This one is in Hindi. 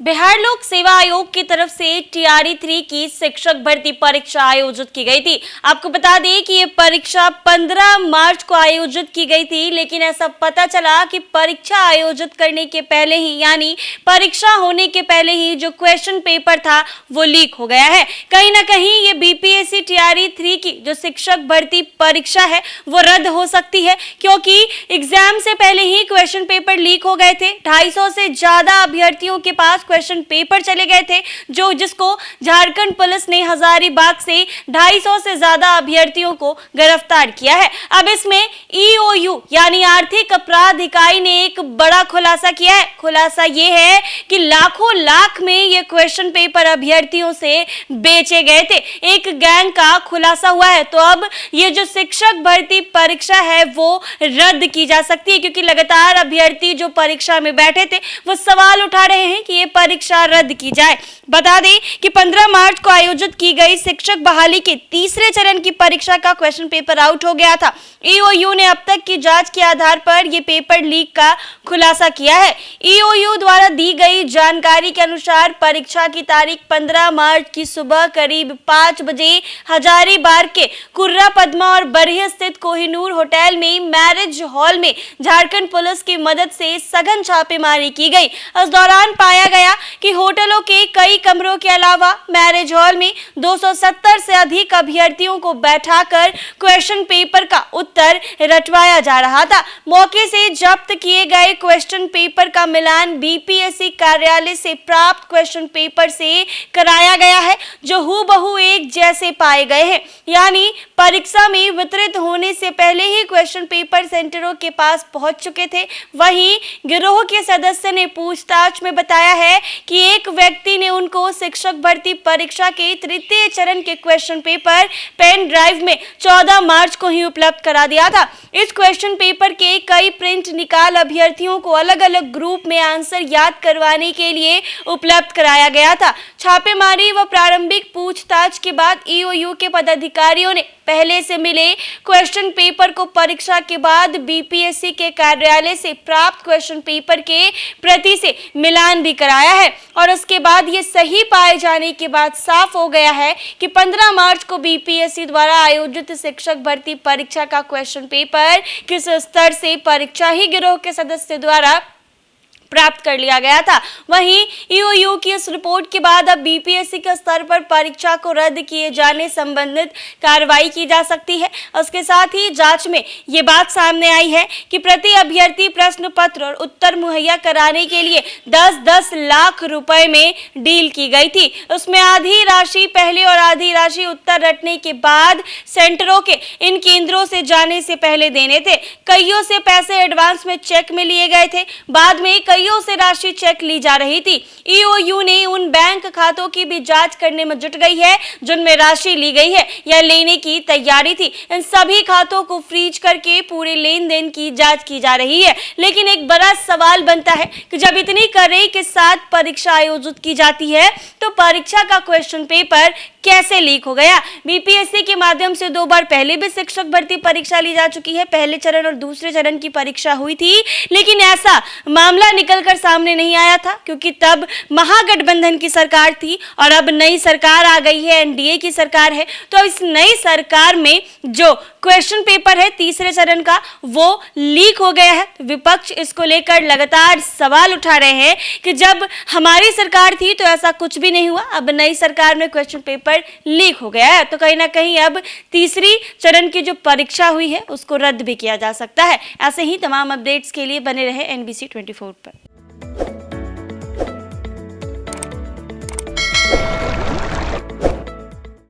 बिहार लोक सेवा आयोग की तरफ से टीआरई 3 की शिक्षक भर्ती परीक्षा आयोजित की गई थी। आपको बता दें कि ये परीक्षा 15 मार्च को आयोजित की गई थी, लेकिन ऐसा पता चला कि परीक्षा आयोजित करने के पहले ही, यानी परीक्षा होने के पहले ही जो क्वेश्चन पेपर था वो लीक हो गया है। कहीं ना कहीं ये बीपीएससी टीआरई 3 की जो शिक्षक भर्ती परीक्षा है वो रद्द हो सकती है, क्योंकि एग्जाम से पहले ही क्वेश्चन पेपर लीक हो गए थे। 250 से ज्यादा अभ्यर्थियों के पास क्वेश्चन पेपर चले गए थे, जिसको झारखंड पुलिस ने हजारीबाग से 250 से ज्यादा अभ्यर्थियों को गिरफ्तार किया है। अब इसमें ईओयू यानी आर्थिक अपराध इकाई ने एक बड़ा खुलासा किया है। खुलासा ये है कि लाखों लाख में ये क्वेश्चन पेपर अभ्यर्थियों से बेचे गए थे। एक गैंग का खुलासा हुआ है। तो अब ये जो शिक्षक भर्ती परीक्षा है वो रद्द की जा सकती है, क्योंकि लगातार अभ्यर्थी जो परीक्षा में बैठे थे वो सवाल उठा रहे हैं कि ये परीक्षा रद्द की जाए। बता दें कि 15 मार्च को आयोजित की गई शिक्षक बहाली के तीसरे चरण की परीक्षा का क्वेश्चन पेपर आउट हो गया था। ईओयू ने अब तक की जांच के आधार पर यह पेपर लीक का खुलासा किया है। ईओयू द्वारा दी गई जानकारी के अनुसार परीक्षा की तारीख 15 मार्च की सुबह करीब 5 बजे हजारीबाग के कुर्रा पद्मा और बरही स्थित कोहिनूर होटल में मैरिज हॉल में झारखंड पुलिस की मदद से सघन छापेमारी की गई। इस दौरान पाया गया कि होटलों के कई कमरों के अलावा मैरिज हॉल में 270 से अधिक अभ्यर्थियों को बैठाकर क्वेश्चन पेपर का उत्तर रटवाया जा रहा था। मौके से जब्त किए गए क्वेश्चन पेपर का मिलान बीपीएससी कार्यालय से प्राप्त क्वेश्चन पेपर से कराया गया है, जो हूबहू एक जैसे पाए गए हैं। यानी परीक्षा में वितरित होने से पहले ही क्वेश्चन पेपर सेंटरों के पास पहुंच चुके थे। वहीं गिरोह के सदस्य ने पूछताछ में बताया है कि एक व्यक्ति ने उनको शिक्षक भर्ती परीक्षा के तृतीय चरण के क्वेश्चन पेपर पेन ड्राइव में 14 मार्च को ही उपलब्ध करा दिया था। इस क्वेश्चन पेपर के कई प्रिंट निकाल अभ्यर्थियों को अलग अलग ग्रुप में आंसर याद करवाने के लिए उपलब्ध कराया गया था। छापेमारी व प्रारंभिक पूछताछ के बाद ईओयू के पदाधिकारियों ने पहले से मिले क्वेश्चन पेपर को परीक्षा के बाद बीपीएससी के कार्यालय से प्राप्त क्वेश्चन पेपर के प्रति से मिलान भी कराया है, और उसके बाद ये सही पाए जाने के बाद साफ हो गया है कि 15 मार्च को बीपीएससी द्वारा आयोजित शिक्षक भर्ती परीक्षा का क्वेश्चन पेपर किस स्तर से परीक्षा ही गिरोह के सदस्य द्वारा प्राप्त कर लिया गया था। वहीं ईओयू की इस रिपोर्ट के बाद अब बीपीएससी के स्तर पर परीक्षा को रद्द किए जाने संबंधित कार्रवाई की जा सकती है। उसके साथ ही जांच में ये बात सामने आई है कि प्रति अभ्यर्थी प्रश्न पत्र और उत्तर मुहैया कराने के लिए 10-10 लाख रुपए में डील की गई थी। उसमें आधी राशि पहले और आधी राशि उत्तर रटने के बाद सेंटरों के इन केंद्रों से जाने से पहले देने थे। कईयों से पैसे एडवांस में चेक में लिए गए थे, बाद में कईयों से राशि चेक ली जा रही थी। ईओयू ने उन बैंक खातों की भी जांच करने में जुट गई है जिनमें राशि ली गई है या लेने की तैयारी थी। इन सभी खातों को फ्रीज करके पूरे लेन देन की जांच की जा रही है। लेकिन एक बड़ा सवाल बनता है कि जब इतनी कड़ाई के साथ परीक्षा आयोजित की जाती है तो परीक्षा का क्वेश्चन पेपर कैसे लीक हो गया? बीपीएससी के माध्यम से 2 बार पहले भी शिक्षक भर्ती परीक्षा ली जा चुकी है। पहले चरण और दूसरे चरण की परीक्षा हुई थी, लेकिन ऐसा मामला निकलकर सामने नहीं आया था, क्योंकि तब महागठबंधन की सरकार थी और अब नई सरकार आ गई है, एनडीए की सरकार है। तो इस नई सरकार में जो क्वेश्चन पेपर है तीसरे चरण का वो लीक हो गया है। विपक्ष इसको लेकर लगातार सवाल उठा रहे हैं कि जब हमारी सरकार थी तो ऐसा कुछ भी नहीं हुआ, अब नई सरकार में क्वेश्चन पेपर लीक हो गया है। तो कहीं ना कहीं अब तीसरी चरण की जो परीक्षा हुई है उसको रद्द भी किया जा सकता है। ऐसे ही तमाम अपडेट्स के लिए बने रहे NBC 24 पर।